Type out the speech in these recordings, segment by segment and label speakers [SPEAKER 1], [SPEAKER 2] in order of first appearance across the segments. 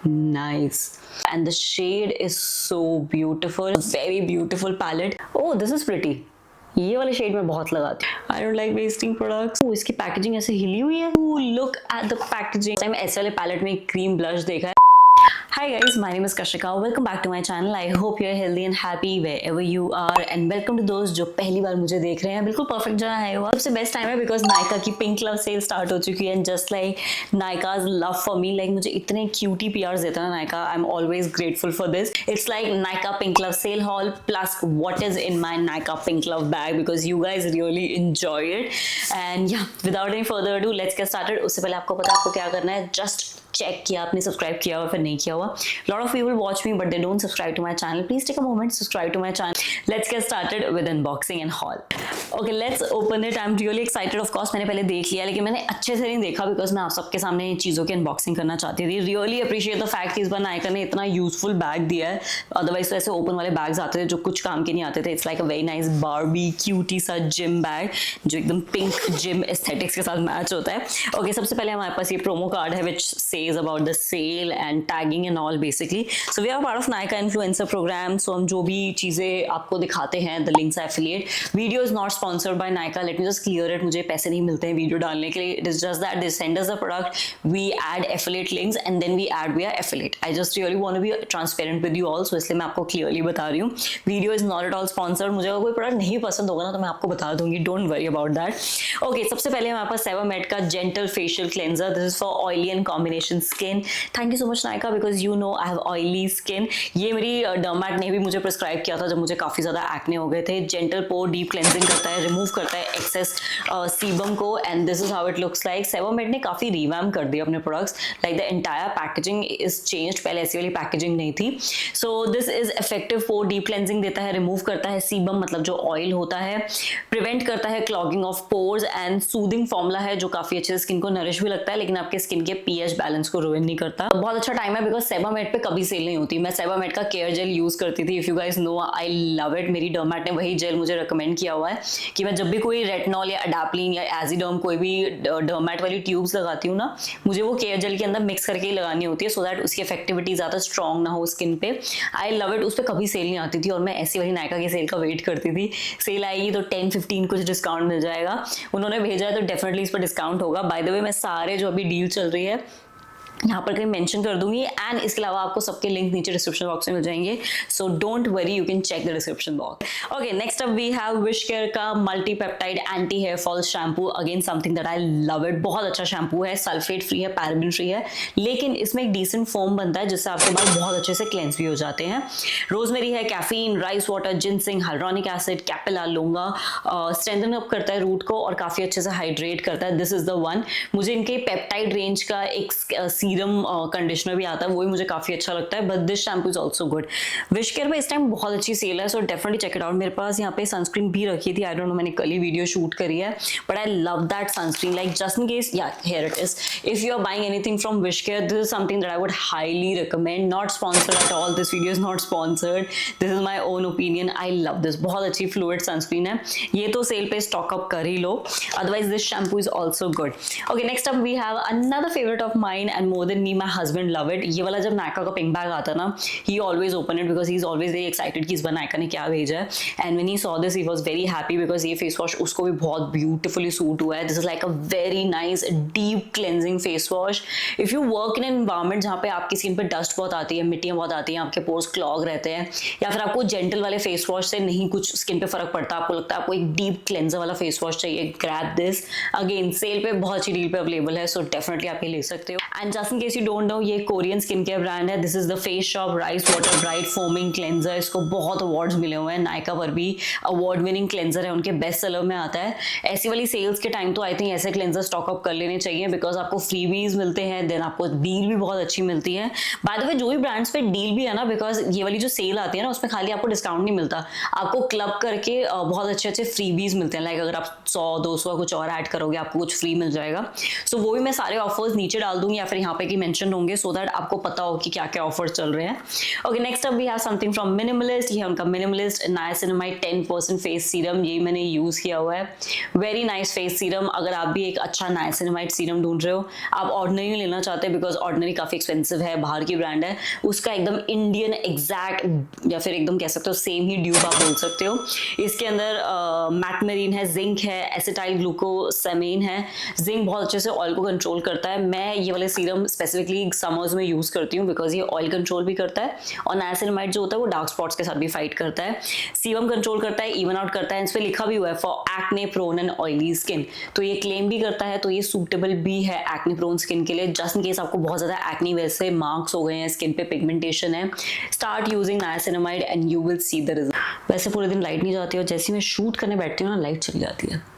[SPEAKER 1] Nice. And the shade is so beautiful. Very beautiful palette. Oh, this is pretty. ये वाले shade में बहुत लगाती हूँ. I don't like wasting products. इसकी पैकेजिंग ऐसे हिली हुई है. Look at the packaging. मैंने ऐसे वाले पैलेट में क्रीम ब्लश देखा है. Hi guys, my name is Kashika. Welcome back to my channel. I hope you're healthy and happy wherever you are. And welcome to those जो पहली बार मुझे देख रहे हैं. बिल्कुल perfect जगह है वो. सबसे बेस्ट टाइम है because Nykaa की Pink Love सेल स्टार्ट हो चुकी है. And just like Nykaa's love for me, like मुझे इतने cutie PRs देता है ना Nykaa. I'm always grateful for this. It's like Nykaa Pink Love sale haul plus what is in my Nykaa Pink Love bag because you guys really enjoy it. And yeah, without any further ado, let's get started. उससे पहले आपको पता है आपको क्या करना है. Just check किया आपने सब्सक्राइब किया हुआ फिर नहीं किया हुआ. Lot of people watch me but they don't subscribe to my channel. Please take a moment, subscribe to my channel. Let's get started with unboxing and haul. Okay, let's open it. I am really excited. Of course मैंने पहले देख लिया लेकिन मैंने अच्छे से नहीं देखा बिकॉज मैं आप सबके सामने चीज़ों की अनबॉक्सिंग करना चाहती थी. रियली अप्रिशिएट द फैक्ट कि इस बार नायका ने इतना यूजफुल बैग दिया है. अदरवाइज तो ऐसे ओपन वाले बैग्स आते थे जो कुछ काम के नहीं आते थे. It's like a very nice Barbie cutie सा जिम बैग जो एकदम पिंक जिम एस्थेटिक्स के साथ मैच होता है. ओके, सबसे पहले हमारे पास ये प्रोमो कार्ड है which says about the sale and tagging and all. Basically so we are part of Nykaa influencer program. So हम जो भी चीजें आपको दिखाते हैं the links affiliate. Video is not sponsored by Nykaa. Let me just clear it. मुझे पैसे नहीं मिलते हैं वीडियो डालने के लिए. It is just that they send us the product, we add affiliate links and then we add we are affiliate. I just really want to be transparent with you all. So इसलिए मैं आपको clearly बता रही हूँ video is not at all sponsored. मुझे अगर कोई product नहीं पसंद होगा ना तो मैं आपको बता दूंगी. Don't worry about that. Okay, सबसे पहले हमारे पास सेवामेड का gentle facial cleanser. This is for oily and combination skin. Thank you so much Nykaa because you know I have oily skin. ये मेरी डर्मैट ने भी मुझे प्रिस्क्राइब किया था जब मुझे काफ़ी ज़्यादा एक्ने हो गए थे. जेंटल पोर डीप क्लेंजिंग करता है, रिमूव करता है एक्सेस सीबम को and this is how it looks like. Sebamed ने काफ़ी रिवैम कर दिया अपने products. Like the entire packaging is changed. पहले ऐसी वाली पैकेजिंग नहीं थी. So this is effective pore deep cleansing देता है, रिमूव करता है सीबम मतलब जो ऑयल होता है, प्रिवेंट करता है clogging of pores and soothing formula है जो काफ़ी अच्छे से स्किन को नरिश भी लगता है लेकिन आपके स्किन के पीएच बैलेंस को रुइन नहीं करता. बहुत अच्छा टाइम है बिकॉज सेवामेड पे कभी सेल नहीं होती. मैं सेवामेड का केयर जेल यूज करती थी. If you guys know I love it. मेरी डर्मैट ने वही जेल मुझे रिकमेंड किया हुआ है कि मैं जब भी कोई रेटिनॉल या अडाप्लिन या एजिडर्म कोई भी डर्मैट वाली ट्यूब्स लगाती हूँ ना मुझे वो केयर जेल के अंदर मिक्स करके ही लगानी होती है सो दैट उसकी इफेक्टिविटी ज़्यादा स्ट्रॉन्ग ना हो स्किन पे. आई लव इट. उस पर कभी सेल नहीं आती थी और मैं ऐसी वाली नायका की सेल का वेट करती थी. सेल आएगी तो 10-15 कुछ डिस्काउंट मिल जाएगा. उन्होंने भेजा है तो डेफिनेटली इस पर डिस्काउंट होगा. बाय द वे मैं सारे जो अभी डील चल रही है यहाँ पर कहीं मेंशन कर दूंगी एंड इसके अलावा आपको सबके लिंक नीचे डिस्क्रिप्शन बॉक्स में मिल जाएंगे. So don't worry, you can check the description box. Okay, next up we have WishCare का multi peptide anti hair fall shampoo. Again something that I love it. बहुत अच्छा shampoo है, sulphate free है, paraben free है लेकिन इसमें एक decent foam बनता है जिससे आपके बाल बहुत अच्छे से क्लेंस भी हो जाते हैं. रोजमेरी है, caffeine, rice water, ginseng, hyaluronic acid, कैपेला, लोंगा स्ट्रेंथन अप करता है रूट को और काफी अच्छे से हाइड्रेट करता है. This is the one. मुझे इनके पेप्टाइड रेंज का एक सीरम कंडीशनर भी आता है, वो भी मुझे काफी अच्छा लगता है. But this shampoo is also good. WishCare में इस टाइम बहुत अच्छी सेल है so definitely check it out. मेरे पास यहाँ पे सनस्क्रीन भी रखी थी. आई डोंट नो मैंने कल ही वीडियो शूट करी है but I love that sunscreen. Like just in case या here it is. If you are buying anything from WishCare this is something that I would highly recommend. Not sponsored at all. This video is not sponsored. This is my own opinion. I love this. बहुत अच्छी fluid sunscreen है. ये तो cell पे stock up कर ही लो. Otherwise this shampoo is also good. Okay, next up we have another favourite of mine and more than me, my husband love it. ये वाला जब नायका का पिंक बैग आता ना he always open it because he is always very excited कि इस बार नायका ने क्या भेजा है. And when he saw this he was very happy because ये फेस वॉश उसको भी बहुत ब्यूटीफुली सूट हुआ है. This is like a very nice deep cleansing face wash. If you work in an environment जहाँ पे आपकी स्किन पे डस्ट बहुत आती है, मिट्टियाँ बहुत आती हैं, आपके पोर्स क्लॉग रहते हैं या फिर आपको जेंटल वाले फेस वॉश से नहीं कुछ स्किन पे फर्क पड़ता, आपको लगता है आपको एक डीप क्लेंजर वाला फेस वॉश चाहिए, ग्रैब दिस. अगेन सेल पे बहुत अच्छी डील पे अवेलेबल है सो डेफिनेटली आप ये ले सकते हो. And just in case you don't no ये कोरियन स्किन केयर ब्रांड है. This is the face shop rice water bright foaming cleanser. इसको बहुत अवार्ड्स मिले हुए हैं. नायका पर भी अवार्ड विनिंग क्लेंजर है, उनके बेस्ट सेलर में आता है. ऐसी वाली सेल्स के टाइम तो आई थिंक ऐसे क्लेंजर स्टॉक अप कर लेने चाहिए बिकॉज आपको फ्रीबीज मिलते हैं, देन आपको डील भी बहुत अच्छी मिलती है. बाय द वे जो भी ब्रांड्स पे डील भी है ना, बिकॉज ये वाली जो सेल आती है ना उसमें खाली आपको डिस्काउंट नहीं मिलता, आपको क्लब करके बहुत अच्छे अच्छे फ्रीबीज मिलते हैं. लाइक अगर आप 100-200 कुछ और ऐड करोगे आपको कुछ फ्री मिल जाएगा. सो वो भी मैं सारे ऑफर्स नीचे डाल दूंगी या फिर यहाँ यहाँ पे की मेंशन होंगे सो दैट आपको पता हो कि क्या क्या ऑफर चल रहे हैं। Okay, next up we have something from Minimalist. ये है उनका मिनिमलिस्ट नाइसिनामाइड 10% फेस सीरम, ये मैंने यूज किया हुआ है। Very nice face serum. अगर आप भी एक अच्छा नाइसिनामाइड सीरम ढूंढ रहे हो, आप ऑर्डिनरी लेना चाहते हैं बिकॉज ऑर्डिनरी काफी एक्सपेंसिव है, बाहर की ब्रांड है, उसका एकदम इंडियन एग्जैक्ट या फिर एकदम कह सकते हो सेम ही ड्यूब आप बोल सकते हो। इसके अंदर मैटमेरिन है, जिंक है, एसिटाइल ग्लूकोसामीन है। जिंक बहुत अच्छे से ऑयल को कंट्रोल करता है। मैं ये वाले सीरम स्पेसिफिकली समर्स में यूज करती हूँ बिकॉज ये ऑयल कंट्रोल भी करता है और नाइसिनामाइड जो होता है वो डार्क स्पॉट्स के साथ भी फाइट करता है, सीबम कंट्रोल करता है, इवन आउट करता है। इस पे लिखा भी हुआ है for acne prone and oily skin, तो ये क्लेम भी करता है, तो ये सूटेबल भी है एक्ने प्रोन स्किन के लिए। जस्ट इन केस आपको बहुत ज्यादा एक्ने वैसे मार्क्स हो गए हैं, स्किन पे पिगमेंटेशन है, start using niacinamide and you will see the result. वैसे पूरे दिन लाइट नहीं जाती और जैसे ही मैं शूट करने बैठती हूँ ना, लाइट चली जाती है।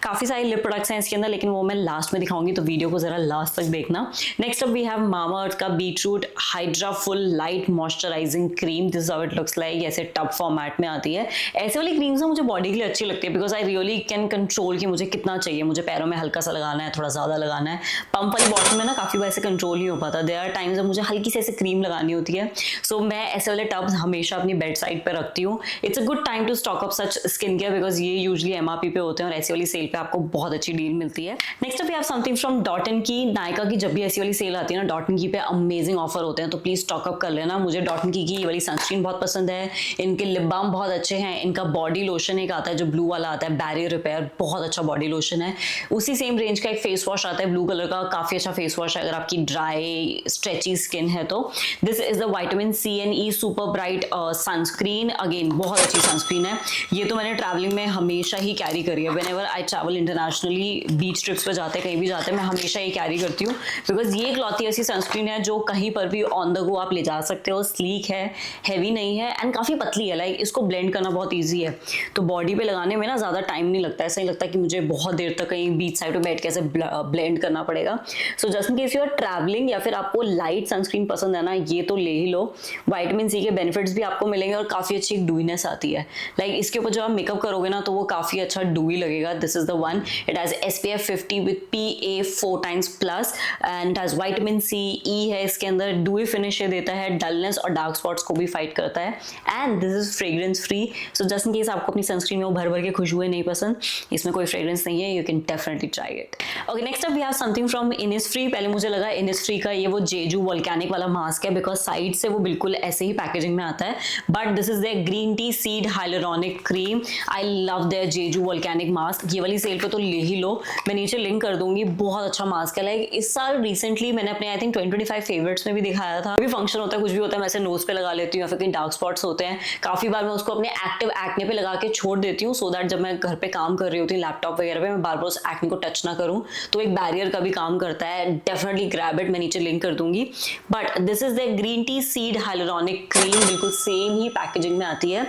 [SPEAKER 1] काफी सारे लिप प्रोडक्ट्स हैं इसके अंदर, लेकिन वो मैं लास्ट में दिखाऊंगी, तो वीडियो को जरा लास्ट तक देखना। Next up we have Mamaearth का beetroot hydra full light moisturising cream. This how it looks like. ऐसे टब फॉर्मेट में आती है। ऐसे वाली क्रीम्स मुझे बॉडी के लिए अच्छी लगती है because I really can control कि मुझे कितना चाहिए, मुझे पैरों में हल्का सा लगाना है, थोड़ा ज्यादा लगाना है। पंप वाली बॉटल में ना काफी बार ऐसे कंट्रोल नहीं हो पाता। देयर आर टाइम्स जब मुझे हल्की से ऐसे क्रीम लगानी होती है, सो मैं ऐसे वाले टब्स हमेशा अपनी बेड साइड पर रखती हूँ। It's a good time to stock up such skin care because ये यूजली एमआरपी पे होते हैं और ऐसी वाली सेल पे आपको बहुत अच्छी डील मिलती है। Next up we have something from Dot and Key. Nykaa की जब भी ऐसी वाली सेल आती है ना, डॉट एंड की पे अमेजिंग ऑफर होते हैं, तो प्लीज स्टॉक अप कर लेना। मुझे डॉट एंड की ये वाली सनस्क्रीन बहुत पसंद है, इनके लिप बाम बहुत अच्छे हैं, इनका बॉडी लोशन एक आता है जो ब्लू वाला आता है, बैरियर रिपेयर, बहुत अच्छा बॉडी लोशन है। उसी सेम रेंज का एक फेस वॉश आता है ब्लू कलर का, काफी अच्छा फेस वॉश है अगर आपकी ड्राई स्ट्रेची स्किन है तो। This is the vitamin C and E super bright sunscreen. Again बहुत अच्छी सनस्क्रीन है। ये तो मैंने ट्रैवलिंग में हमेशा ही कैरी करी है। Whenever I travel internationally, beach trips पे जाते हैं, कहीं भी जाते हैं, मैं हमेशा ये कैरी करती हूँ बिकॉज ये इकलौती ऐसी सनस्क्रीन है जो कहीं पर भी ऑन द गो आप ले जा सकते हो। स्लीक है, हैवी नहीं है एंड काफी पतली है। लाइक इसको ब्लेंड करना बहुत ईजी है, तो बॉडी पे लगाने में ना ज्यादा टाइम नहीं लगता। ऐसा नहीं लगता कि मुझे बहुत देर तक कहीं बीच साइड पे बैठ के ऐसे ब्लेंड करना पड़ेगा। So just in case you are travelling या फिर आपको लाइट सनस्क्रीन पसंद है ना, ये तो ले ही लो। विटामिन सी के बेनिफिट्स भी आपको मिलेंगे और काफी अच्छी डूइनेस आती है। लाइक इसके ऊपर जब आप मेकअप करोगे ना तो वो काफी अच्छा डूई लगेगा। This is the one. It has SPF 50 with PA 4 times plus and has vitamin C, E है इसके अंदर, dewy finish ये देता है, डलनेस और डार्क स्पॉट्स को भी फाइट करता है and this is fragrance free. So just in case आपको अपनी सनस्क्रीन में वो भर भर के खुशबुएं नहीं पसंद, इसमें कोई फ्रेग्रेंस नहीं है, you can definitely try it. Okay, next up we have something from Innisfree. पहले मुझे लगा इनिसफ्री का ये वो जेजू वोल्केनिक वाला मास्क है बिकॉज साइड से वो बिल्कुल ऐसे ही पैकेजिंग में आता है, but this is their green tea seed hyaluronic cream. I love their Jeju volcanic mask. ये वाली सेल पे तो ले ही लो, मैं नीचे लिंक कर दूंगी। बहुत अच्छा मास्क है। लाइक इस साल रिसेंटली मैंने अपने आई थिंक 2025 फेवरेट्स में भी दिखाया था। भी फंक्शन होता है, कुछ भी होता है, मैं ऐसे नोज पे लगा लेती हूँ या फिर कहीं डार्क स्पॉट्स होते हैं, काफी बार मैं उसको अपने एक्टिव एक्ने पे लगा के छोड़ देती हूँ सो दैट जब मैं घर पे काम कर रही होती हूँ लैपटॉप वगैरह पे, मैं बार बार उस एक्ने को टच ना करूँ, तो एक बैरियर का भी काम करता है। डेफिनेटली ग्रैब इट, मैं नीचे लिंक कर दूंगी। But this is the green tea seed hyaluronic cream, बिल्कुल सेम ही पैकेजिंग में आती है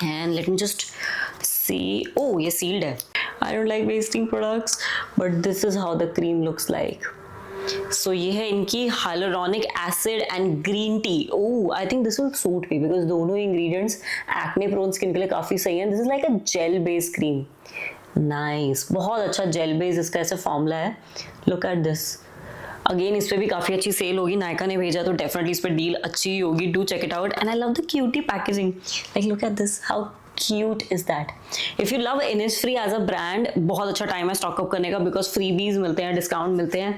[SPEAKER 1] and let me just see. Oh, ये सील्ड है। I don't like wasting products, but this is how the cream looks like. So ये है इनकी hyaluronic acid and green tea. Oh, I think this will suit me because दोनों ingredients acne prone skin के लिए काफी सही हैं. This is like a gel based cream. Nice, बहुत अच्छा gel based इसका ऐसा फॉर्मूला है. Look at this. अगेन इस पे भी काफी अच्छी सेल होगी, नायका ने भेजा तो डेफिनेटली इस पे डील अच्छी होगी. Do check it out and I love the cutie packaging. Like look at this, how cute is that. If you love Innisfree as a brand, बहुत अच्छा टाइम है स्टॉक अप करने का बिकॉज फ्रीबीज मिलते हैं, discount मिलते हैं.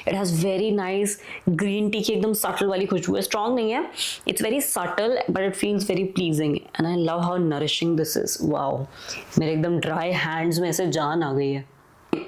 [SPEAKER 1] It has very nice green tea की एकदम सटल वाली खुशबू है, स्ट्रॉन्ग नहीं है, it's very subtle but it feels very pleasing and I love how nourishing this is. Wow, मेरे एकदम ड्राई हैंड्स में से जान आ गई है.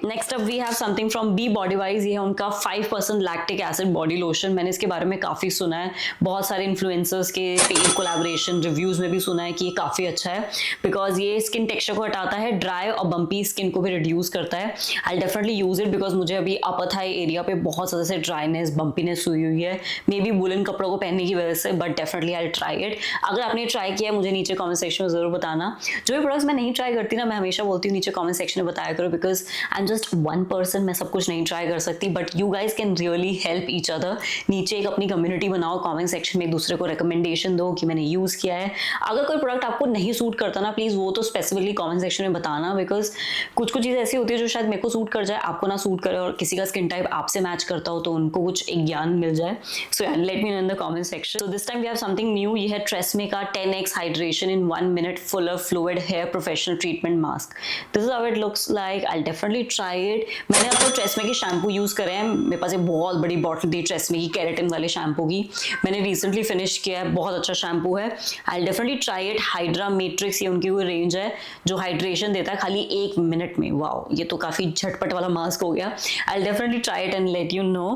[SPEAKER 1] Next up we have something from Be Bodywise. ये है उनका 5% लैक्टिक एसिड बॉडी लोशन. मैंने इसके बारे में काफ़ी सुना है, बहुत सारे इन्फ्लुएंसर्स के पेड कोलैबोरेशन रिव्यूज़ में भी सुना है कि ये काफ़ी अच्छा है बिकॉज ये स्किन टेक्सचर को हटाता है, ड्राई और बम्पी स्किन को भी रिड्यूस करता है. I definitely use it because मुझे अभी अपर थाई एरिया पे बहुत ज़्यादा से ड्राइनेस, बम्पीनेस हुई है, मे बी वुलन कपड़ों को पहनने की वजह से, but definitely I try it. अगर आपने ट्राई किया है मुझे नीचे कॉमेंट सेक्शन में ज़रूर बताना. जो भी प्रोडक्ट्स मैं नहीं ट्राई करती ना, मैं हमेशा बोलती हूँ नीचे कॉमेंट सेक्शन में बताया करो because and just one person मैं सब कुछ नहीं ट्राई कर सकती, but you guys can really help each other. नीचे एक अपनी कम्युनिटी बनाओ, कमेंट सेक्शन में एक दूसरे को रिकमेंडेशन दो कि मैंने यूज किया है। अगर कोई प्रोडक्ट आपको नहीं सूट करता ना, प्लीज वो तो स्पेसिफिकली कमेंट सेक्शन में बताना, बिकॉज कुछ चीजें ऐसी होती है जो शायद मेरे को सूट कर जाए, आपको ना सूट करे, और किसी का स्किन टाइप आपसे मैच करता हो तो उनको कुछ एक ज्ञान मिल जाए। So let me know in the comment section. So this time we have something new. ये है ट्रेसमे का 10x hydration in 1 minute fuller fluid hair professional treatment mask. This is how it looks like. I definitely try it. मैंने अब तक TRESemmé के shampoo use करे हैं, मेरे पास एक बहुत बड़ी बॉटल थी ट्रेसमे की केराटिन वाले शैम्पू की, मैंने रिसेंटली फिनिश किया है, बहुत अच्छा शैम्पू है। आई definitely try it. Hydra matrix ये उनकी कोई रेंज है जो हाइड्रेशन देता है खाली 1 मिनट में। वाओ, ये तो काफी झटपट वाला मास्क हो गया। I definitely try it and let you know.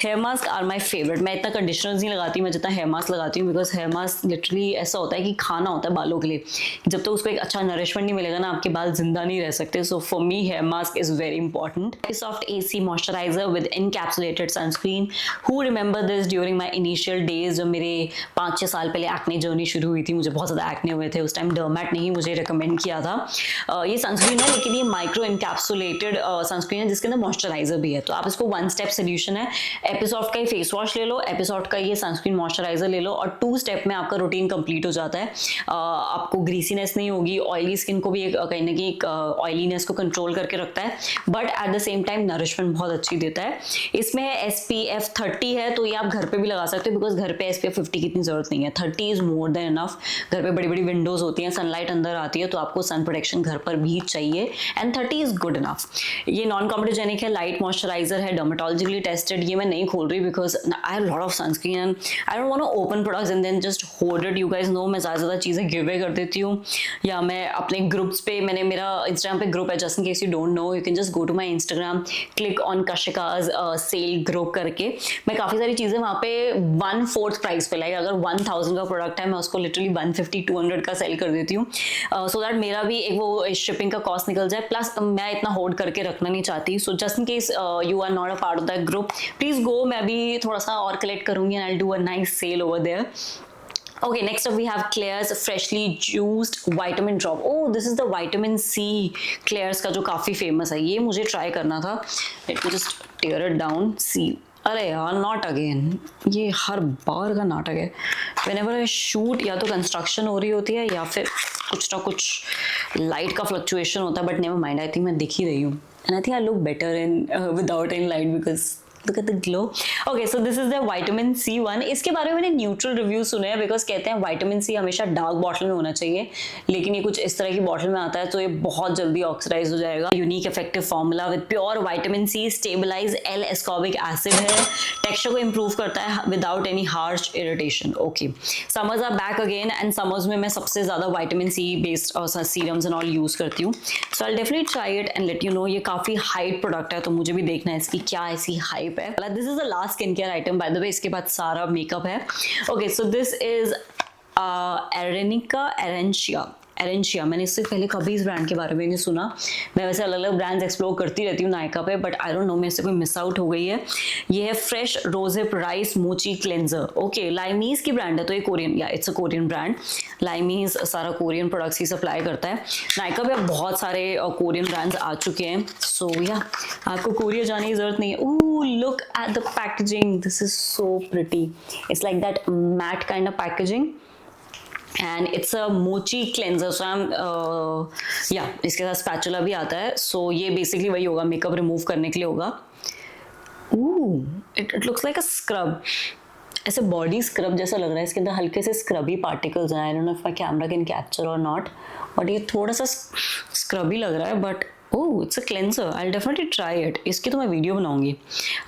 [SPEAKER 1] Hair mask are my favourite. मैं इतना कंडीशनर्स नहीं लगाती मैं जितना हेयर मास्क लगाती हूँ, बिकॉज हेयर मास्क लिटरली ऐसा होता है कि खाना होता है बालों के लिए। जब तक उसको एक अच्छा नरिशमेंट नहीं मिलेगा ना, आपके बाल जिंदा नहीं रह सकते। So for me here mask is very important. Soft AC moisturiser with encapsulated sunscreen. Who remember this during my initial days, जब मेरे 5-6 साल पहले एक्ने जर्नी शुरू हुई थी, मुझे बहुत ज़्यादा एक्ने हुए थे उस टाइम। डर्मैट ने ही मुझे रिकमेंड किया था। ये सनस्क्रीन है, लेकिन ये माइक्रो इनकैप्सुलेटेड सनस्क्रीन है जिसके अंदर मॉइस्चराइजर भी है। तो आप इसको 1 स्टेप सोल्यूशन है। एपिसोड का ही फेस वॉश ले लो, एपिसोड का ये सनस्क्रीन मॉइस्चराइजर ले लो, और 2 स्टेप में आपका रूटीन कंप्लीट हो जाता है। आपको ग्रीसीनेस नहीं होगी, ऑयली स्किन को भी कहीं ना कहीं ऑयलीनेस को कंट्रोल करके रखता है, but at the same time nourishment बहुत अच्छी देता है। इसमें SPF 30 है, तो ये आप घर पे भी लगा सकते हो, बिकॉज घर पे SPF 50 की इतनी जरूरत नहीं है। 30 इज मोर देन इनफ। घर पे बड़ी बड़ी विंडोज होती हैं, सनलाइट अंदर आती है, तो आपको सन प्रोटेक्शन घर पर भी चाहिए, एंड 30 इज गुड इनफ। ये नॉन कॉम्प्रोजेनिक है, लाइट मॉइस्चराइजर है, डर्मेटोलॉजिकली टेस्टेड। ये मैं नहीं खोल रही because I have lot of sunscreen and I don't want to open products and then just hold it. You guys know मैं ज़्यादा चीज़ें गिव अवे कर देती हूँ, या मैं अपने ग्रुप्स पे, मैंने मेरा इंस्टाग्राम पे ग्रुप है, just in case you don't know, you can just go to my Instagram, click on Kashika's sale group करके। मैं काफ़ी सारी चीज़ें वहाँ पे 1/4 प्राइस पे, लाइक अगर 1000 का प्रोडक्ट है मैं उसको लिटरली 150-200 का सेल कर देती हूँ, सो दैट मेरा भी एक वो शिपिंग का कॉस्ट निकल जाए, प्लस मैं इतना होल्ड करके रखना नहीं चाहती। So just in case you are not a part of that group, please go. मैं भी थोड़ा सा और कलेक्ट करूंगी and I will do a nice sale over there. Okay, next up we have Klairs freshly juiced vitamin drop. Oh, this is the vitamin C Klairs का जो काफी famous है। ये मुझे ट्राई करना था। Let me just tear it down. See, अरे यार, नॉट अगेन। ये हर बार का नाटक है। Whenever I shoot, या तो कंस्ट्रक्शन हो रही होती है या फिर कुछ ना कुछ लाइट का फ्लक्चुएशन होता है, but never mind, I think मैं दिख ही रही हूँ, and I think I look better in without any light because look at the glow. Okay, so this is the vitamin C one. इसके बारे में मैंने न्यूट्रल रिव्यू सुने हैं, बिकॉज कहते हैं विटामिन सी हमेशा डार्क बॉटल में होना चाहिए, लेकिन ये कुछ इस तरह की बॉटल में आता है तो ये बहुत जल्दी ऑक्सीडाइज हो जाएगा। Unique effective formula with pure vitamin C, stabilise L ascorbic acid है, टेक्सचर को इंप्रूव करता है without any harsh irritation. Okay, summers are back again, and summers में मैं सबसे ज्यादा vitamin C based serums and all use करती हूँ। So I definitely try it and let you know. ये काफी हाइप प्रोडक्ट है, तो मुझे भी देखना है इसकी क्या ऐसी हाइप है। This is the last skin care item by the way, इसके बाद सारा मेकअप है। Okay, so this is Arencia. मैंने इससे पहले कभी इस ब्रांड के बारे में नहीं सुना। मैं वैसे अलग अलग ब्रांड्स एक्सप्लोर करती रहती हूँ नायका पे, बट आई डोंट नो मेरे से कोई मिस आउट हो गई है। ये है फ्रेश रोजेप राइस मोची क्लेंजर। ओके, लाइमीज की ब्रांड है, तो ये कोरियन, या इट्स अ कोरियन ब्रांड। लाइमीज सारा कोरियन प्रोडक्ट्स ही सप्लाई करता है। नायका पे अब बहुत सारे कोरियन ब्रांड्स आ चुके हैं, सो या आपको कोरिया जाने की जरूरत नहीं है। Oh, look at the packaging, this is so pretty. It's like that matte kind of packaging, and it's a mochi cleanser. So I am या इसके साथ स्पैचुला भी आता है। सो ये बेसिकली वही होगा, मेकअप रिमूव करने के लिए होगा। It looks like a scrub, ऐसे बॉडी स्क्रब जैसा लग रहा है। इसके अंदर हल्के से स्क्रबी पार्टिकल्स हैं। I don't know if my camera can capture और नॉट, बट ये थोड़ा सा स्क्रबी लग रहा है, but oh, it's a cleanser. I definitely try it. इसकी तो मैं वीडियो बनाऊंगी।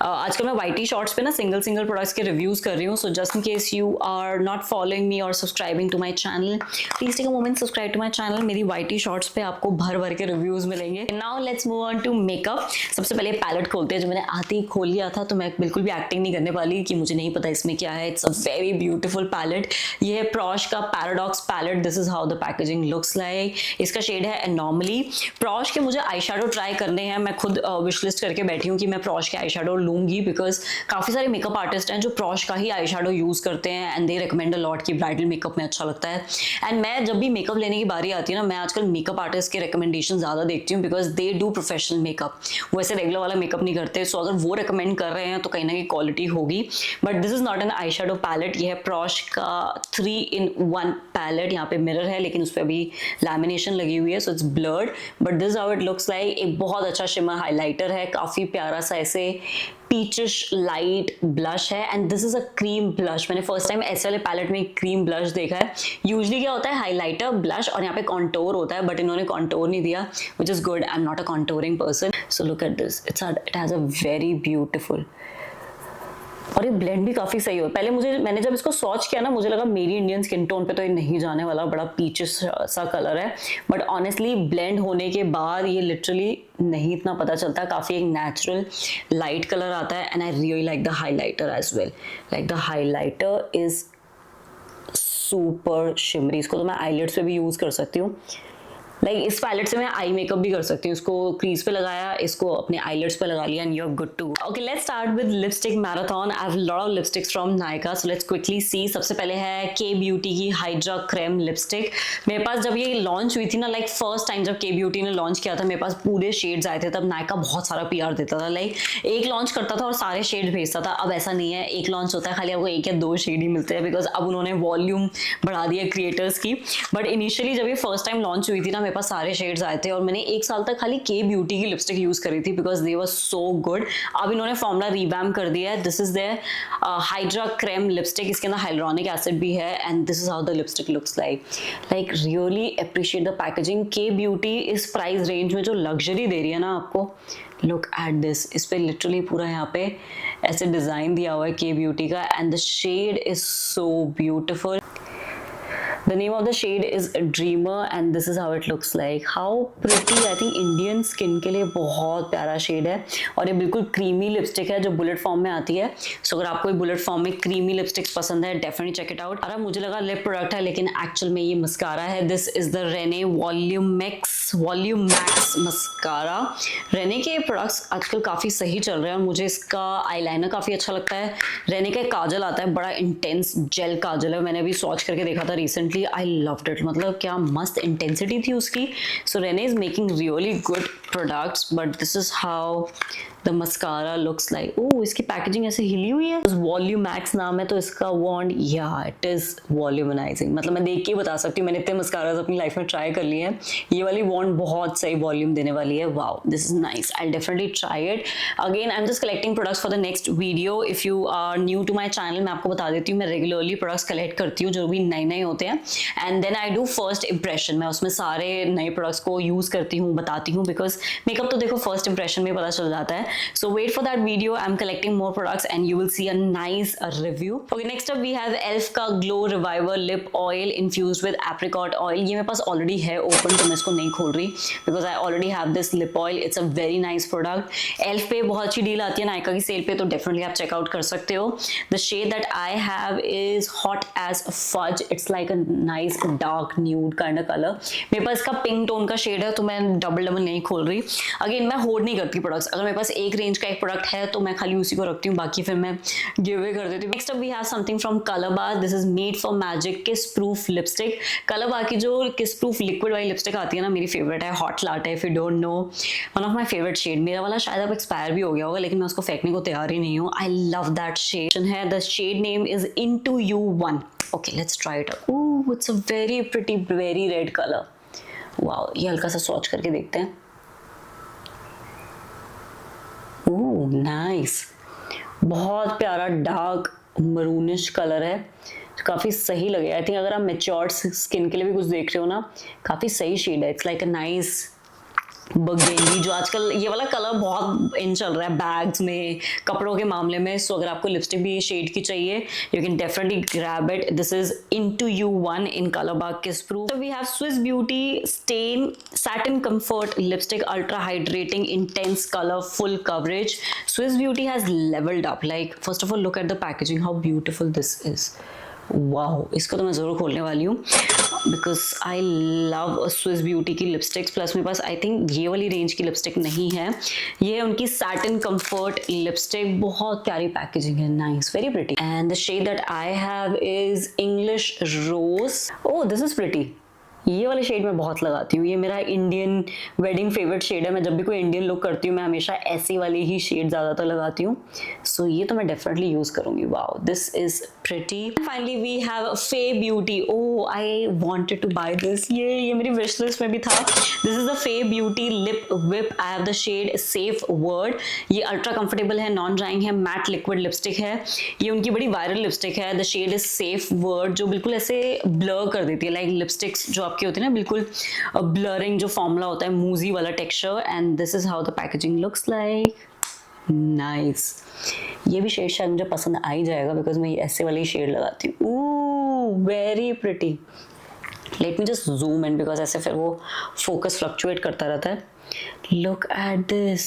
[SPEAKER 1] आजकल मैं वाईटी शॉर्ट्स पे ना सिंगल प्रोडक्ट्स के रिव्यूज कर रही हूँ। So just in case you are not following me और subscribing to my channel, please take a moment, subscribe to my channel. मेरी वाईटी शॉर्ट्स पे आपको भर के रिव्यूज मिलेंगे। Now let's move on to makeup. सबसे पहले पैलेट खोलते हैं, जो मैंने आते ही खोल लिया था, तो मैं बिल्कुल भी एक्टिंग नहीं करने वाली कि मुझे नहीं पता इसमें क्या है। It's a very beautiful palette. ये है प्रॉश का paradox palette. This is how the packaging looks like. इसका शेड है एनॉमली। प्रॉश के मुझे आई शेडो ट्राई करने हैं, मैं खुद विश लिस्ट करके बैठी हूँ कि मैं प्रॉश के आई शेडो लूंगी, बिकॉज काफ़ी सारे मेकअप आर्टिस्ट हैं जो प्रॉश का ही आई शेडो यूज़ करते हैं and they recommend a lot कि ब्राइडल मेकअप में अच्छा लगता है। एंड मैं जब भी मेकअप लेने की बारी आती है ना, मैं आजकल मेकअप आर्टिस्ट के रिकमेंडेशन ज़्यादा देखती हूँ, because they do professional makeup, वो ऐसे रेगुलर वाला मेकअप नहीं करते। सो अगर वो रिकमेंड कर रहे हैं तो कहीं ना कहीं क्वालिटी होगी। But this is not an eyeshadow palette, ये है प्रॉश का 3-in-1 पैलेट। यहाँ पे मिरर है लेकिन उस पर अभी लैमिनेशन लगी हुई है, so it's blurred, but this how it looks like. एक बहुत अच्छा शिमर हाइलाइटर है, काफी प्यारा सा ऐसे पीचिश लाइट ब्लश है, and this is a cream blush. मैंने फर्स्ट टाइम ऐसे वाले पैलेट में क्रीम ब्लश देखा है। यूजुअली क्या होता है, हाइलाइटर, ब्लश और यहाँ पे कॉन्टोर होता है, बट इन्होंने कॉन्टोर नहीं दिया, which is good. I am not a contouring person. So look at this, it has a very beautiful, और ये ब्लेंड भी काफी सही हो। पहले मैंने जब इसको स्वॉच किया ना, मुझे लगा मेरी इंडियन स्किन टोन पे तो ये नहीं जाने वाला, बड़ा पीचिस सा कलर है, बट ऑनेस्टली ब्लेंड होने के बाद ये लिटरली नहीं इतना पता चलता, काफी एक नेचुरल लाइट कलर आता है। And I really like the highlighter as well, like the highlighter is super shimmery. इसको तो मैं आईलिड्स पे भी यूज कर सकती हूँ। लाइक इस पैलेट से मैं आई मेकअप भी कर सकती हूँ। इसको क्रीज पे लगाया, इसको अपने आईलिड्स पे लगा लिया, and you are good to go. Okay, let's start with lipstick marathon. I have lot of lipsticks from Nykaa, so let's quickly see. सबसे पहले है के ब्यूटी की हाइड्रा क्रेम लिपस्टिक। मेरे पास जब ये लॉन्च हुई थी ना, लाइक फर्स्ट टाइम जब के ब्यूटी ने लॉन्च किया था, मेरे पास पूरे शेड्स आए थे। तब नायका बहुत सारा पीआर देता था, लाइक एक लॉन्च करता था और सारे शेड भेजता था। अब ऐसा नहीं है, एक लॉन्च होता है, खाली आपको 1 या 2 शेड ही मिलते हैं, बिकॉज अब उन्होंने वॉल्यूम बढ़ा दिया क्रिएटर्स की। बट इनिशियली जब ये फर्स्ट टाइम लॉन्च हुई थी ना, मेरे पास सारे शेड्स आए थे, और मैंने 1 साल तक खाली के ब्यूटी की लिपस्टिक यूज करी थी, because they were so good. अब इन्होंने फॉर्मूला रिवैम्प कर दिया है। This is their hydra creme lipstick, इसके अंदर हाइलुरोनिक एसिड भी है, and this is how the lipstick looks like. Like really appreciate the packaging. Kay Beauty इस प्राइस रेंज में जो लग्जरी दे रही है ना आपको, लुक एट दिस। इस पे लिटरली पूरा यहाँ पे ऐसे डिजाइन दिया हुआ है के ब्यूटी का, and the shade is so beautiful. The name of the shade is Dreamer, and this is how it looks like. How pretty! I think Indian skin के लिए बहुत प्यारा शेड है, और ये बिल्कुल क्रीमी लिपस्टिक है जो बुलेट फॉर्म में आती है। सो अगर आपको बुलेट फॉर्म में क्रीमी लिपस्टिक्स पसंद है, डेफिनेटली चेक इट आउट। अरे मुझे लगा लिप प्रोडक्ट है, लेकिन एक्चुअल में ये मस्कारा है। This is the Renee volume max mascara. Renee के प्रोडक्ट्स आजकल काफी सही चल रहे हैं, और मुझे इसका आईलाइनर काफी अच्छा लगता है। रेने का एक काजल आता है, बड़ा इंटेंस जेल काजल है, मैंने अभी स्वॉच करके देखा था रिसेंटली। I loved it, मतलब क्या मस्त इंटेंसिटी थी उसकी। So Rene is making really good products, but this is how the mascara looks like. Oh, इसकी पैकेजिंग ऐसे हिली हुई है। वॉल्यूम मैक्स नाम है, तो इसका वॉन्ड, या इट इज वॉल्यूमनाइजिंग। मतलब मैं देख के बता सकती हूँ, मैंने इतने मस्कारास अपनी लाइफ में ट्राई कर लिए हैं, ये वाली वॉन्ड बहुत सही वॉल्यूम देने वाली है। Wow, this is nice, I definitely try it. Again I am just collecting products for the next video. If you are new to my channel, मैं आपको बता देती हूँ, मैं रेगुलरली प्रोडक्ट्स कलेक्ट करती हूँ जो भी नए नए होते हैं, and then I do first impression. मैं उसमें सारे नए प्रोडक्ट्स को यूज करती हूँ, बताती हूँ, बिकॉज मेकअप तो देखो फर्स्ट इंप्रेशन में पता चल जाता है। So wait for that video, I am collecting more products and you will see a nice review. Okay, next up we have elf का glow reviver lip oil infused with apricot oil. ये मेरे पास already है open, तो मैं इसको नहीं खोल रही, because I already have this lip oil. It's a very nice product. Elf पे बहुत अच्छी डील आती है नायका की सेल पे, तो डेफिनेटली आप चेकआउट कर सकते हो। The shade that I have is hot as fudge. It's like a nice dark nude kind of colour. मेरे पास इसका पिंक टोन का शेड है, तो मैं डबल नहीं खोल रही। अगेन मैं होल्ड नहीं करती प्रोडक्ट्स, अगर मेरे पास एक रेंज का एक प्रोडक्ट है तो मैं खाली उसी को रखती हूँ, बाकी फिर मैं गिव अवे कर देती हूँ। Next up we have something from Colorbar. This is made for magic kiss proof lipstick. Colorbar की जो किस प्रूफ लिक्विड वाली लिपस्टिक आती है ना, मेरी फेवरेट है, hot latte. If you don't know, one of my favourite shade. मेरा वाला शायद अब एक्सपायर भी हो गया होगा, लेकिन मैं उसको फेंकने को तैयार ही नहीं हूँ। आई लव दैट शेड है। The shade name is Into You 1. Okay, let's try it out. Ooh, it's a very pretty, very red color. Wow, ये हल्का सा स्वॉच करके देखते हैं। Ooh, nice. बहुत प्यारा डार्क मरूनिश कलर है, काफी सही लगे। आई थिंक अगर आप मैच्योर्ड स्किन के लिए भी कुछ देख रहे हो ना, काफी सही शेड है। इट्स लाइक अ नाइस बगेंडी, जो आजकल ये वाला कलर बहुत इन चल रहा है बैग्स में, कपड़ों के मामले में। सो अगर आपको लिपस्टिक भी शेड की चाहिए, you can definitely grab it. This is Into You 1 in Colorbar kiss proof. We have Swiss Beauty stain satin comfort lipstick, ultra hydrating, intense colour, full coverage. Swiss Beauty has levelled up. Like first of all look at the packaging, how beautiful this is. Wow, इसको तो मैं जरूर खोलने वाली हूँ। Because I love Swiss Beauty की lipsticks. Plus मेरे पास आई थिंक ये वाली रेंज की लिपस्टिक नहीं है, ये है उनकी सैटिन कंफर्ट लिपस्टिक। बहुत प्यारी पैकेजिंग है, nice, very pretty. And the shade that I have is English rose. Oh this is pretty. ये वाले शेड मैं बहुत लगाती हूँ, ये मेरा इंडियन वेडिंग फेवरेट शेड है। मैं जब भी कोई इंडियन लुक करती हूँ मैं हमेशा ऐसी वाली ही शेड ज़्यादातर लगाती हूँ। सो ये तो मैं डेफिनेटली यूज़ करूँगी। Wow this is pretty. Finally we have Fae Beauty. Oh I wanted to buy this, ये मेरी विश लिस्ट में भी था। This is the Fae Beauty lip whip. I have the shade safe word. ये ultra comfortable है, non drying है, matte liquid lipstick है। ये उनकी बड़ी वायरल लिपस्टिक है। The shade is safe word, जो बिल्कुल ऐसे ब्लर कर देती है, लाइक लिपस्टिक्स जो आपकी होती है ना बिल्कुल ब्लरिंग जो फॉर्मूला होता है, मूजी वाला texture. And this is how the packaging looks like, nice. ये भी शेड शायद मुझे पसंद आ ही जाएगा बिकॉज मैं ऐसे वाले ही शेड लगाती हूँ। Very pretty. Late me just zoom in because ऐसे फिर वो फोकस फ्लक्चुएट करता रहता है। लुक एट दिस,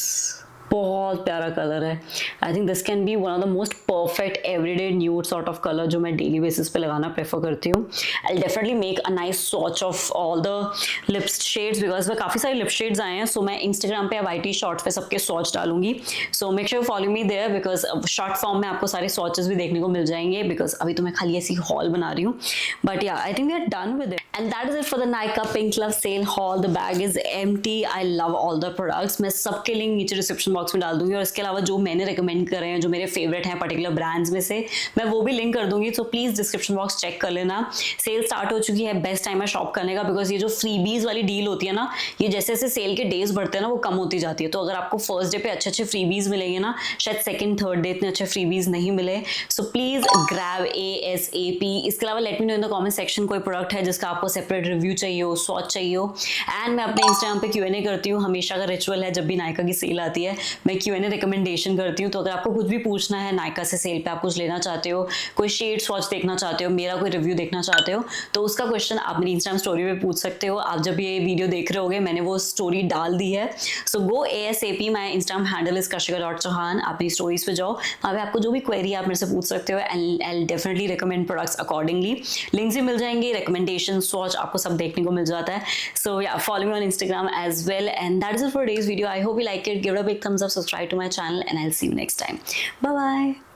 [SPEAKER 1] बहुत प्यारा कलर है। I think this can be one of the most perfect everyday nude sort of colour जो मैं डेली बेसिस पे लगाना प्रेफर करती हूँ। I definitely make a nice swatch of all the lip shades because मैं काफ़ी सारे लिप शेड्स आए हैं। सो मैं इंस्टाग्राम पे या वाईटी शॉर्ट्स पे सबके स्वॉच डालूंगी। So make sure follow me there because short form में आपको सारे स्वॉचेस भी देखने को मिल जाएंगे बिकॉज अभी तो मैं खाली ऐसी हॉल बना रही हूँ। But yeah I think we are done with it and that is it for the Nykaa pink love sale haul. The bag is empty. I love all the products. मैं सबके लिंक नीचे डिस्क्रिप्शन बॉक्स में डाल दूंगी और इसके अलावा जो मैंने रिकमेंड करे हैं, जो मेरे फेवरेट हैं पर्टिकुलर ब्रांड्स में से, मैं वो भी लिंक कर दूंगी। So please description box check कर लेना। सेल स्टार्ट हो चुकी है, बेस्ट टाइम है शॉप करने का बिकॉज ये जो फ्रीबीज वाली डील होती है ना, ये जैसे जैसे सेल के डेज बढ़ते हैं ना वो कम होती जाती है। तो अगर आपको फर्स्ट डे पे अच्छे अच्छे फ्रीबीज मिलेंगे ना, शायद सेकंड थर्ड डे इतने अच्छे फ्रीबीज नहीं मिले। So please grab ASAP। इसके अलावा late me know in the comment section कोई प्रोडक्ट है जिसका आपको सेपरेट रिव्यू चाहिए हो, स्वॉच चाहिए हो। एंड मैं अपने इंस्टाग्राम पे Q&A करती हूँ, हमेशा का रिचुअल है। जब भी नायका की सेल आती है मैं Q&A रिकमेंडेशन करती हूँ। तो अगर आपको कुछ भी पूछना है नायका से सेल पे, आप कुछ लेना चाहते हो, कोई शेड स्वॉच देखना चाहते हो, मेरा कोई रिव्यू देखना चाहते हो, तो उसका क्वेश्चन आप मेरी इंस्टाग्राम स्टोरी पे पूछ सकते हो। आप जब ये वीडियो देख रहे होगे मैंने वो स्टोरी डाल दी है। सो गो ASAP। My Instagram handle is kashika.chauhan। आप मेरी स्टोरीज पे जाओ, वहाँ पे आपको जो भी क्वेरी आप मेरे से पूछ सकते हो and I definitely recommend products accordingly. Links भी मिल जाएंगे, रिकमेंडेशन स्वॉच आपको सब देखने को मिल जाता है। So yeah follow me on Instagram as well and that is it for today's video. I hope you like it. Give it a big thumbs up, subscribe to my channel and I'll see you next time. Bye bye.